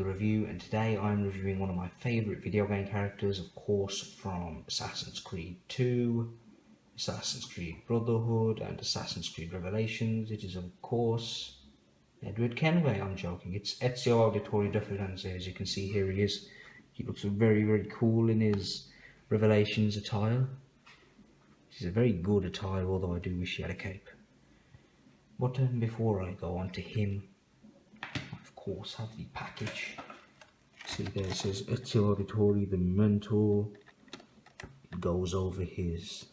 another review, and today I'm reviewing one of my favourite video game characters, of course, from Assassin's Creed 2, Assassin's Creed Brotherhood and Assassin's Creed Revelations. It is, of course, Edward Kenway. I'm joking. It's Ezio Auditore Da Firenze. As you can see, here he is. He looks very, very cool in his Revelations attire. He's a very good attire, although I do wish he had a cape. But before I go on to him, of course, have the package. See there it says Ezio Auditore, the mentor. It goes over his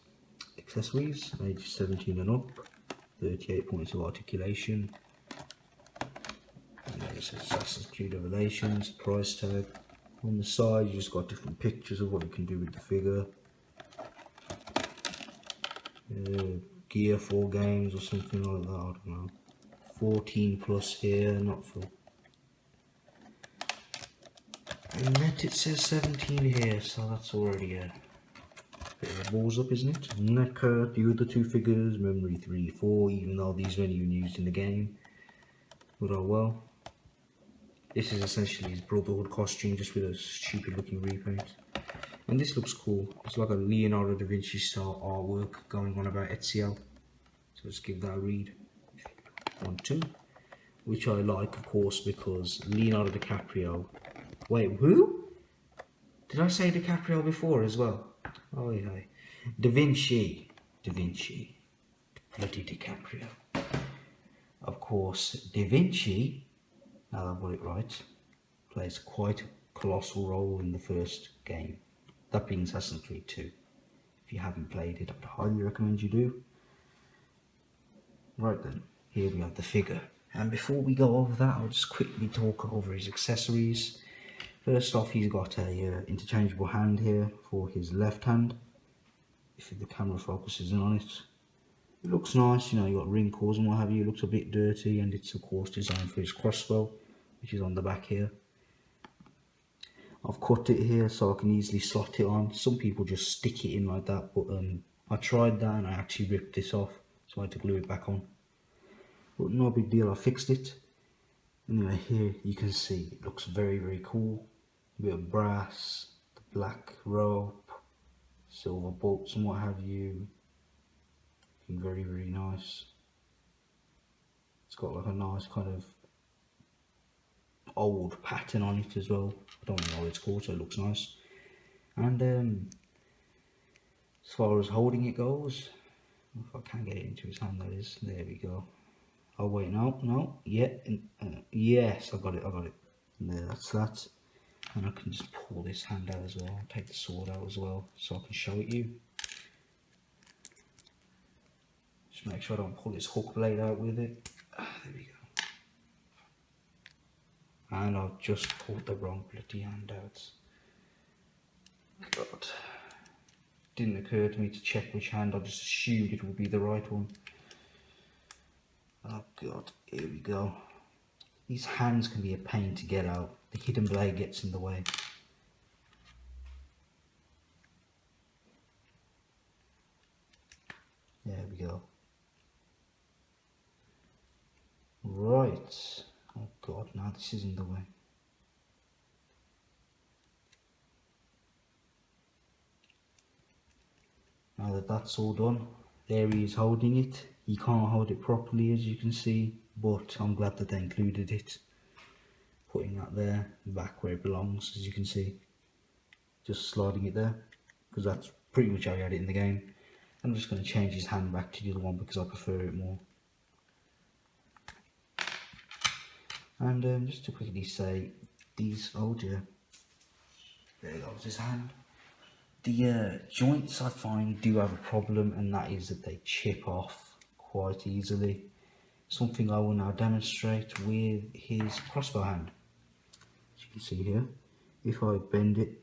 accessories, age 17 and up, 38 points of articulation. And then it says Assassin's Creed Revelations, price tag. On the side you just got different pictures of what you can do with the figure. Gear 4 games or something like that, I don't know. 14 plus here, not for. And net it says 17 here, so that's already a bit of a balls up, isn't it? NECA, the other two figures, memory 3, 4, even though these weren't even used in the game. But oh well. This is essentially his Brotherhood costume, just with a stupid looking repaint. And this looks cool. It's like a Leonardo da Vinci style artwork going on about Ezio. So let's give that a read. 1, 2. Which I like, of course, because Leonardo DiCaprio. Wait, who? Did I say DiCaprio before as well? Oh yeah. Da Vinci. Bloody DiCaprio. Of course, Da Vinci, now I've got it right, plays quite a colossal role in the first game. That being Assassin's Creed 2. If you haven't played it, I'd highly recommend you do. Right then, here we have the figure. And before we go over that, I'll just quickly talk over his accessories. First off, he's got a interchangeable hand here for his left hand. If the camera focuses in on it. It looks nice, you know, you got wrinkles and what have you. It looks a bit dirty, and it's of course designed for his crossbow, which is on the back here. I've cut it here so I can easily slot it on. Some people just stick it in like that, but I tried that and I actually ripped this off, so I had to glue it back on. But no big deal, I fixed it. Anyway, here you can see it looks very, very cool. A bit of brass, the black rope, silver bolts and what have you. Looking very, very nice. It's got like a nice kind of old pattern on it as well. I don't know what it's called, so it looks nice. And as far as holding it goes, if I can get it into his hand, that is. There we go. Oh wait, no, yeah, yes, I got it. There, that's that. And I can just pull this hand out as well. Take the sword out as well, so I can show it you. Just make sure I don't pull this hook blade out with it. There we go. And I've just pulled the wrong bloody hand out. God. Didn't occur to me to check which hand, I just assumed it would be the right one. Oh god, here we go. These hands can be a pain to get out. The hidden blade gets in the way. There we go. Right. Oh god, now this is in the way. Now that that's all done, there he is holding it. He can't hold it properly, as you can see, but I'm glad that they included it. Putting that there, back where it belongs, as you can see. Just sliding it there, because that's pretty much how he had it in the game. I'm just going to change his hand back to the other one because I prefer it more. And just to quickly say, these, oh dear, there goes his hand. The joints I find do have a problem, and that is that they chip off quite easily. Something I will now demonstrate with his crossbow hand. As you can see here, if I bend it,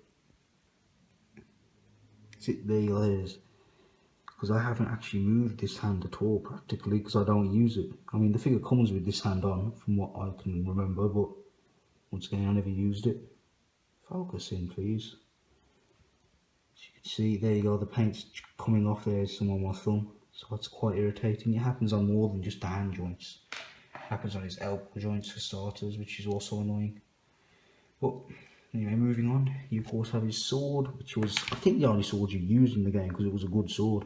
there it is. Because I haven't actually moved this hand at all practically, because I don't use it. I mean, the figure comes with this hand on, from what I can remember, but once again, I never used it. Focus in, please. As you can see, there you go, the paint's coming off there, some on my thumb. So it's quite irritating. It happens on more than just the hand joints. It happens on his elbow joints for starters, which is also annoying. But anyway, moving on, you of course have his sword, which was, I think, the only sword you used in the game because it was a good sword.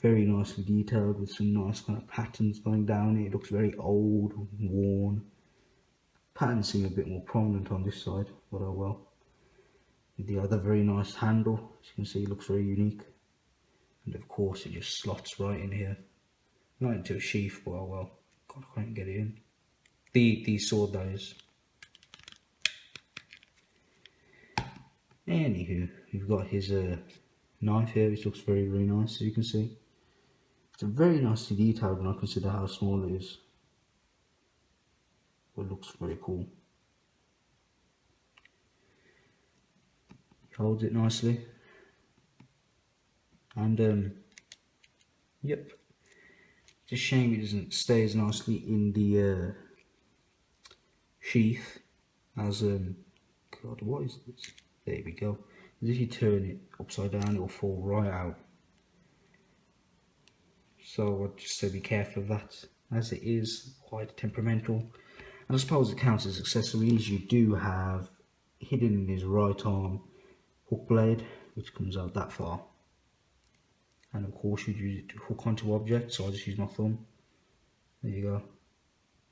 Very nicely detailed with some nice kind of patterns going down it. It looks very old, worn. Patterns seem a bit more prominent on this side, but oh well. With the other very nice handle, as you can see, it looks very unique. And of course it just slots right in here. Not into a sheath, but oh well. God, I can't get it in. The sword, that is. Anywho, you've got his knife here, which looks very, very nice, as you can see. It's a very nicely detailed when I consider how small it is. But it looks very cool. He holds it nicely. And yep. It's a shame it doesn't stay as nicely in the sheath as God, what is this? There we go. As if you turn it upside down, it will fall right out. So I'd just say be careful of that, as it is quite temperamental. And I suppose it counts as accessories. You do have hidden in his right arm hook blade, which comes out that far. And of course you'd use it to hook onto objects, so I just use my thumb. There you go.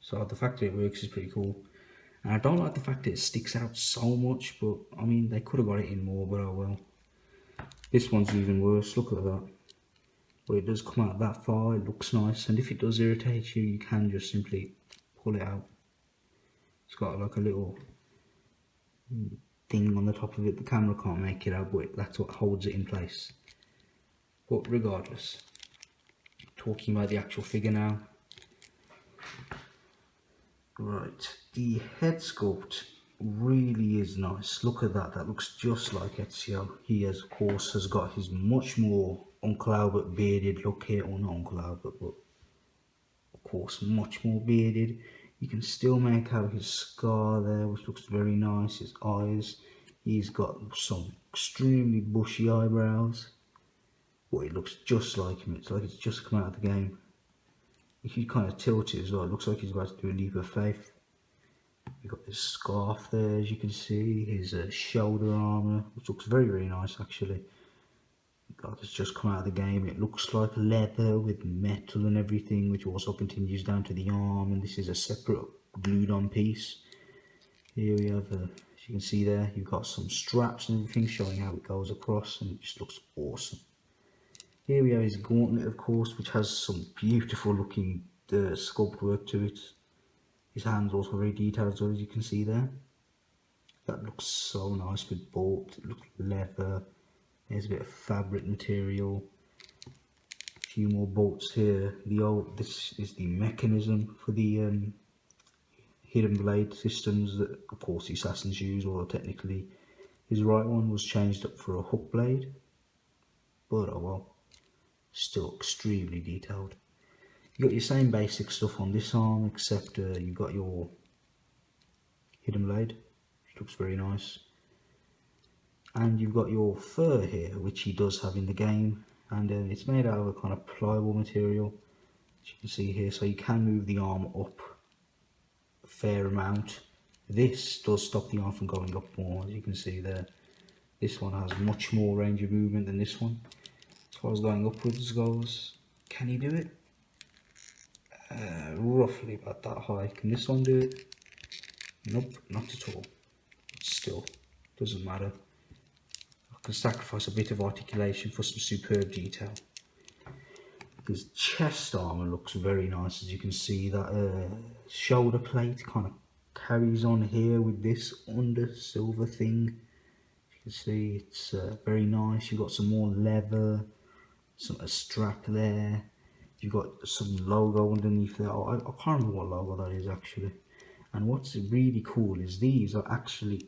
So the fact that it works is pretty cool. And I don't like the fact that it sticks out so much, but I mean, they could have got it in more, but oh well. This one's even worse, look at that. But it does come out that far, it looks nice, and if it does irritate you, you can just simply pull it out. It's got like a little thing on the top of it. The camera can't make it out, but that's what holds it in place. But regardless, talking about the actual figure now. Right, the head sculpt really is nice. Look at that, that looks just like Ezio. He of course has got his much more Uncle Albert bearded look here, or not Uncle Albert, but of course much more bearded. You can still make out his scar there, which looks very nice, his eyes. He's got some extremely bushy eyebrows, but it looks just like him. It's like it's just come out of the game. If you kind of tilt it as well, it looks like he's about to do a leap of faith. You've got this scarf there, as you can see, his shoulder armour, which looks very, very nice actually. God, it's just come out of the game. It looks like leather with metal and everything, which also continues down to the arm, and this is a separate glued on piece. Here we have, as you can see there, you've got some straps and everything showing how it goes across, and it just looks awesome. Here we have his gauntlet, of course, which has some beautiful looking sculpt work to it. His hands also very detailed, so as you can see there. That looks so nice with bolts. It looks leather. There's a bit of fabric material. A few more bolts here. This is the mechanism for the hidden blade systems that, of course, the assassins use, or technically his right one was changed up for a hook blade. But oh well. Still extremely detailed. You got your same basic stuff on this arm, except you've got your hidden blade, which looks very nice, and you've got your fur here, which he does have in the game, and it's made out of a kind of pliable material, as you can see here, so you can move the arm up a fair amount. This does stop the arm from going up more, as you can see there. This one has much more range of movement than this one. As far as going upwards goes, can he do it? Roughly about that high. Can this one do it? Nope, not at all. But still, doesn't matter. I can sacrifice a bit of articulation for some superb detail. His chest armour looks very nice, as you can see. That shoulder plate kind of carries on here with this under silver thing. You can see it's very nice. You've got some more leather, a strap there. You've got some logo underneath there. I can't remember what logo that is actually. And what's really cool is these are actually,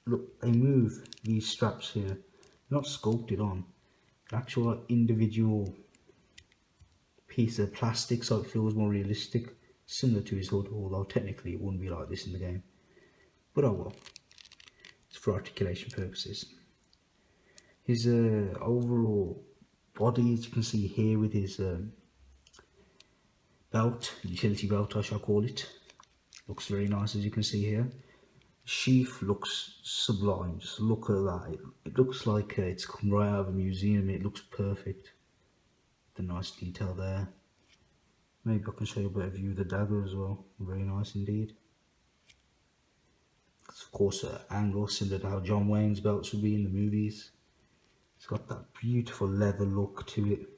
look, they move, these straps here. They're not sculpted on. They're actual individual piece of plastic, so it feels more realistic, similar to his hood, although technically it wouldn't be like this in the game. But oh well, it's for articulation purposes. His overall body, as you can see here, with his belt, utility belt I shall call it, looks very nice, as you can see here. Sheath looks sublime. Just look at that. It looks like it's come right out of a museum. It looks perfect. The nice detail there. Maybe I can show you a better view of the dagger as well. Very nice indeed. It's of course an angle similar to how John Wayne's belts would be in the movies. It's got that beautiful leather look to it.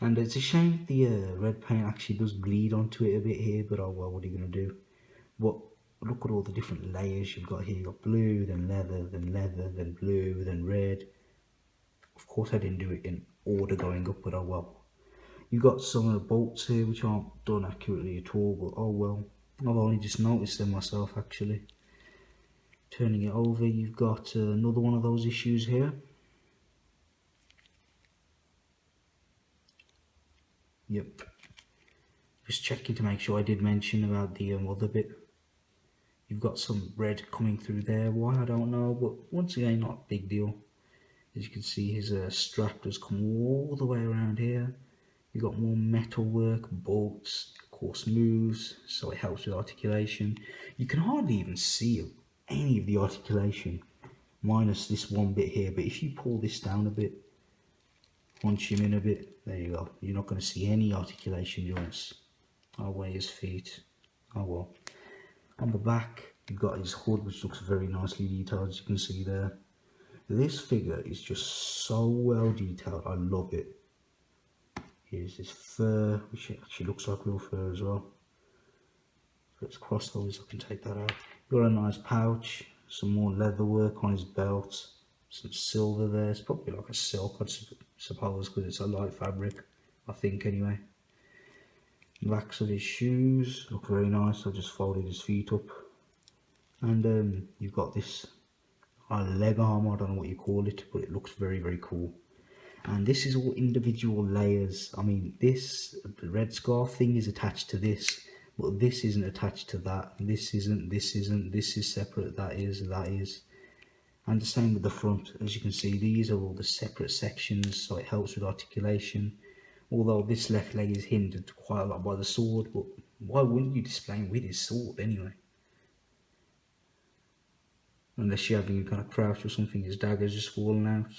And it's a shame the red paint actually does bleed onto it a bit here, but oh well, what are you going to do? But look at all the different layers you've got here. You've got blue, then leather, then blue, then red. Of course I didn't do it in order going up, but oh well. You've got some of the bolts here which aren't done accurately at all, but oh well. I've only just noticed them myself actually. Turning it over, you've got another one of those issues here. Yep. Just checking to make sure I did mention about the other bit. You've got some red coming through there. Why, I don't know, but once again, not a big deal. As you can see, his strap does come all the way around here. You've got more metal work, bolts, of course moves, so it helps with articulation. You can hardly even see any of the articulation, minus this one bit here, but if you pull this down a bit, punch him in a bit, there you go. You're not going to see any articulation joints. I'll weigh his feet. Oh well. On the back, you've got his hood, which looks very nicely detailed, as you can see there. This figure is just so well detailed. I love it. Here's his fur, which actually looks like real fur as well. Let's cross those, I can take that out. Got a nice pouch, some more leather work on his belt, some silver there. It's probably like a silk, I suppose, because it's a light fabric, I think anyway. The backs of his shoes look very nice. I've just folded his feet up. And you've got this leg arm, I don't know what you call it, but it looks very, very cool. And this is all individual layers. I mean, this red scarf thing is attached to this, but this isn't attached to that. This isn't, this is separate, that is. And the same with the front. As you can see, these are all the separate sections, so it helps with articulation. Although this left leg is hindered quite a lot by the sword, but why wouldn't you display him with his sword anyway? Unless you're having a kind of crouch or something, his dagger's just falling out.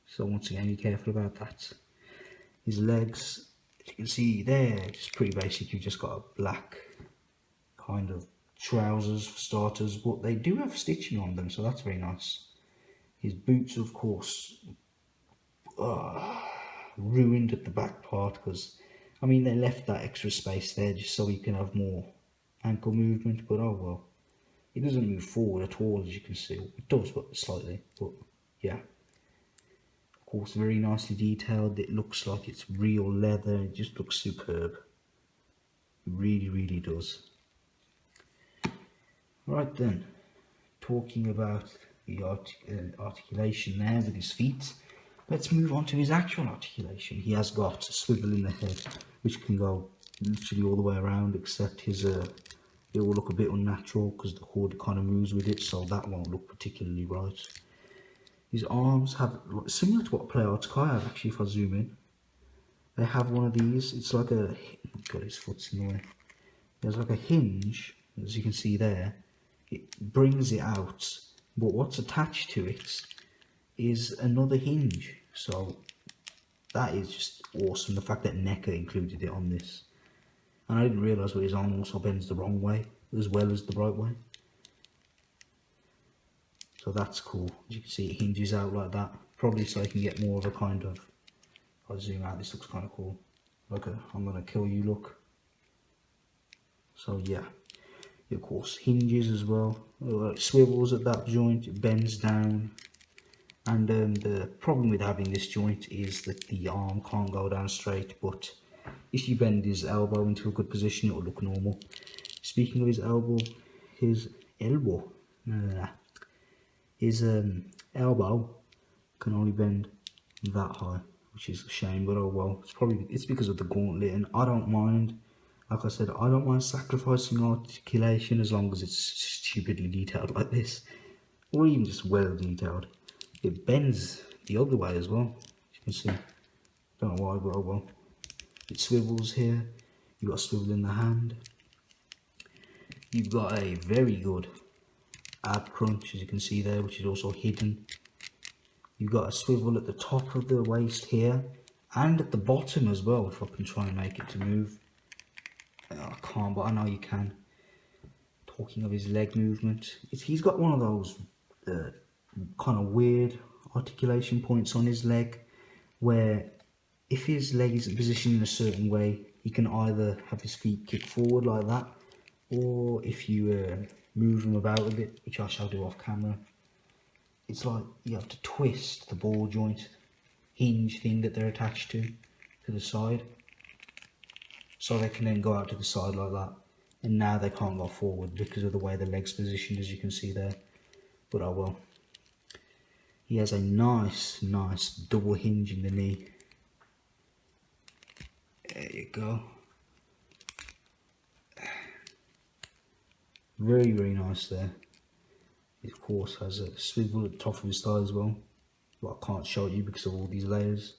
So once again, be careful about that. His legs, as you can see there, just pretty basic. You've just got a black kind of trousers for starters, but they do have stitching on them, so that's very nice. His boots, of course, ruined at the back part, because I mean they left that extra space there just so you can have more ankle movement, but oh well. It doesn't move forward at all, as you can see. It does, but slightly, but yeah. Of course, very nicely detailed. It looks like it's real leather. It just looks superb. It really, really does. Right then, talking about the articulation there with his feet, let's move on to his actual articulation. He has got a swivel in the head, which can go literally all the way around, except his it will look a bit unnatural because the hood kind of moves with it, so that won't look particularly right. His arms have, similar to what Play Arts Kai have actually, if I zoom in. They have one of these, it's like a, God, his foot's in the way. There's like a hinge, as you can see there. It brings it out, but what's attached to it is another hinge. So that is just awesome, the fact that NECA included it on this. And I didn't realise that his arm also bends the wrong way as well as the right way. So that's cool. As you can see, it hinges out like that. Probably so I can get more of a kind of, if I zoom out, this looks kind of cool. Like a I'm gonna kill you look. So yeah, it of course hinges as well. It swivels at that joint, it bends down. And the problem with having this joint is that the arm can't go down straight, but if you bend his elbow into a good position, it will look normal. Speaking of his elbow can only bend that high, which is a shame, but oh well. It's because of the gauntlet, and I don't mind. Like I said, I don't mind sacrificing articulation as long as it's stupidly detailed like this, or even just well detailed. It bends the other way as well, as you can see. Don't know why, but oh well. It swivels here. You've got a swivel in the hand. You've got a very good ab crunch, as you can see there, which is also hidden. You've got a swivel at the top of the waist here, and at the bottom as well, if I can try and make it to move. I can't, but I know you can. Talking of his leg movement, he's got one of those kind of weird articulation points on his leg, where if his leg isn't positioned in a certain way, he can either have his feet kick forward like that, or if you move him about a bit, which I shall do off camera, it's like you have to twist the ball joint hinge thing that they're attached to the side, so they can then go out to the side like that. And now they can't go forward because of the way the leg's positioned, as you can see there. But oh well. He has a nice double hinge in the knee. There you go. Very nice there. He of course has a swivel at the top of his thigh as well, but I can't show you because of all these layers.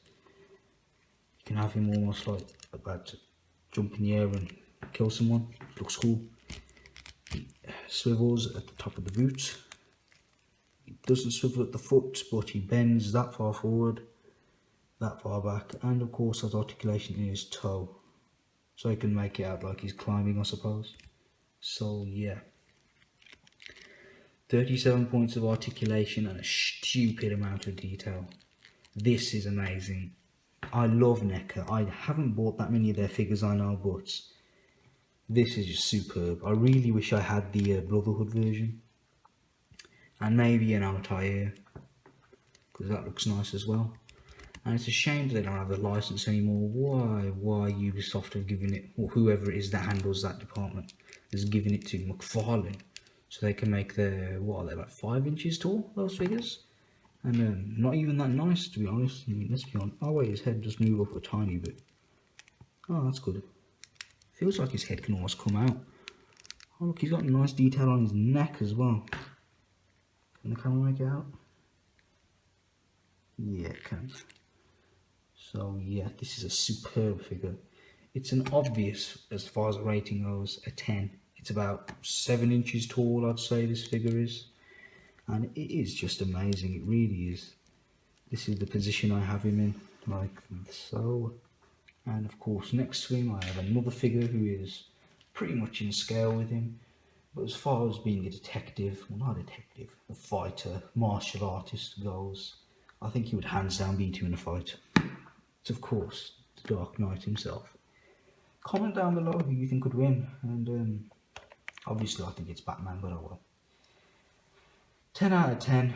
You can have him almost like about to jump in the air and kill someone. Looks cool. He swivels at the top of the boot. He doesn't swivel at the foot, but he bends that far forward, that far back, and of course has articulation in his toe, so he can make it out like he's climbing, I suppose. So yeah, 37 points of articulation and a stupid amount of detail. This is amazing. I love NECA. I haven't bought that many of their figures, I know, but this is just superb. I really wish I had the Brotherhood version, and maybe an Auditore, because that looks nice as well. And it's a shame that they don't have the license anymore. Why Ubisoft have given it, or whoever it is that handles that department, has given it to McFarlane, so they can make their, what are they, like 5 inches tall, those figures? And not even that nice, to be honest. I mean, let's be honest. Oh wait, his head just moved up a tiny bit. Oh, that's good. Feels like his head can almost come out. Oh look, he's got a nice detail on his neck as well. Can the camera make it out? Yeah, it can. So yeah, this is a superb figure. It's an obvious, as far as the rating goes, a 10. It's about 7 inches tall, I'd say this figure is. And it is just amazing, it really is. This is the position I have him in, like so. And of course next to him I have another figure who is pretty much in scale with him. But as far as being a detective, well not a detective, a fighter, martial artist goes, I think he would hands down beat him in a fight. It's of course the Dark Knight himself. Comment down below who you think could win, and obviously I think it's Batman, but oh well. 10 out of 10,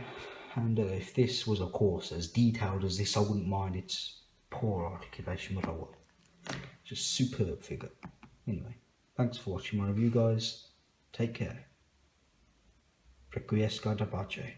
and if this was of course as detailed as this, I wouldn't mind its poor articulation, but I will. Just superb figure. Anyway, thanks for watching my review, guys. Take care. Requiescat da pace.